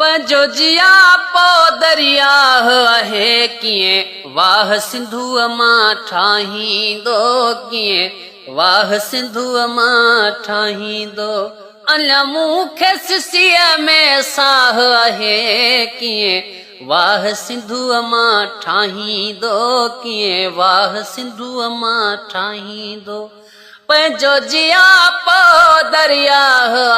पंहिंजो जिया पो दरिया आहे कीअं वाह सिंधूअ मां ठाहींदो कीअं वाह सिंधूअ मां ठाहींदो अञा मूंखे सिसीअ में साह आहे कीअं वाह सिंधूअ मां ठाहींदो कीअं वाह सिंधूअ मां ठाहींदो पंहिंजो जिया पो दरिया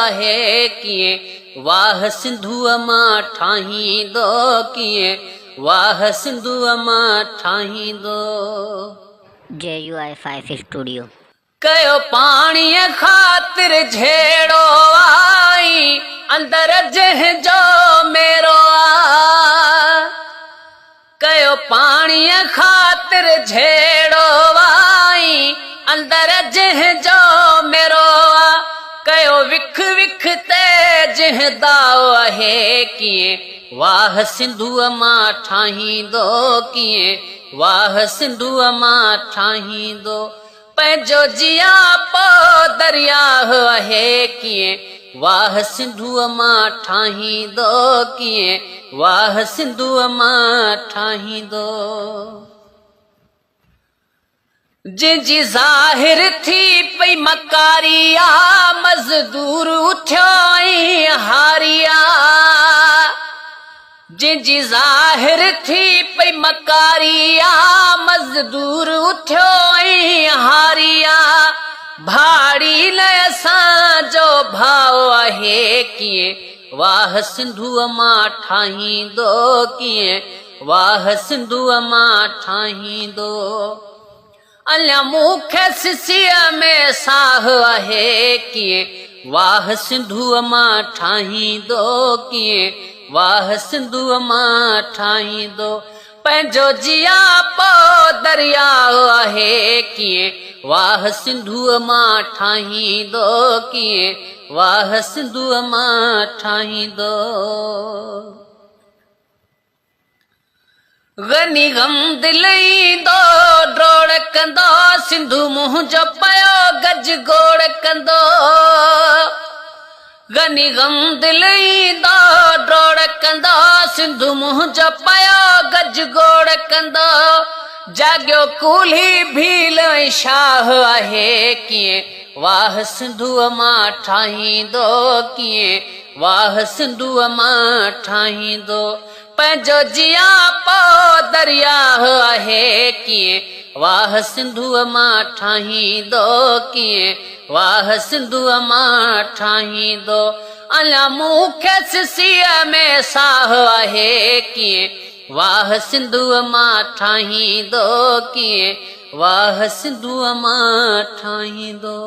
आहे कीअं वाह सिंधूअ मां ठाहींदो कीअं वाह सिंधूअ मां ठाहींदो। JUI5 studio. कयो पाणीअ ख़ातिर झेड़ो आई अंदर जंहिंजो मेरो आ कयो पाणीअ ख़ातिर झेड़ो आई अंदर जंहिंजो मेरो आ कयो विख विख ते जंहिं दाव आहे कीअं वाह सिंधूअ मां ठाहींदो कीअं वाह सिंधूअ मां ठाहींदो पंहिंजो जिया पो दरिया आहे कीअं वाह सिंधूअ मां ठाहींदो कीअं वाह सिंधूअ मां ठाहींदो जंहिंजी ज़ाहिर थी पई मकारिया मज़दूर उथियो ऐं हारिया जंहिंजी ज़ाहिर थी पई मकारिया मज़दूर उथियो ऐं हारिया भाड़ी न असांजो भाव आहे कीअं वाह सिंधूअ मां ठाहींदो कीअं वाह सिंधूअ मां ठाहींदो अञा मूंखे सिसीअ में साह आहे कीअं वाह सिंधूअ मां ठाहींदो कीअं वाह सिंधूअ मां ठाहींदो पंहिंजो जिया पो दरिया आहे कीअं वाह सिंधूअ मां ठाहींदो कीअं वाह सिंधूअ मां ठाहींदो गनी गम दिल ईंदो ड्रोड़ कंदो सिंधू मुंहिंजो पयो गज गोड़ कंदो गनी गम दिल ईंदो ड्रोड़ कंदो सिंधू मुंहिंजो पयो गज गोड़ कंदो जाॻियो कूल्ही भील ऐं शाह आहे कीअं वाह सिंधूअ मां ठाहींदो कीअं वाह सिंधूअ मां ठाहींदो पंहिंजो जिया पो दरिया आहे कीअं वाह सिंधूअ मां ठाहींदो कीअं वाह सिंधूअ मां ठाहींदो अञा मूंखे सिसीअ में साह आहे कीअं वाह सिंधूअ मां ठाहींदो कीअं वाह सिंधूअ मां ठाहींदो।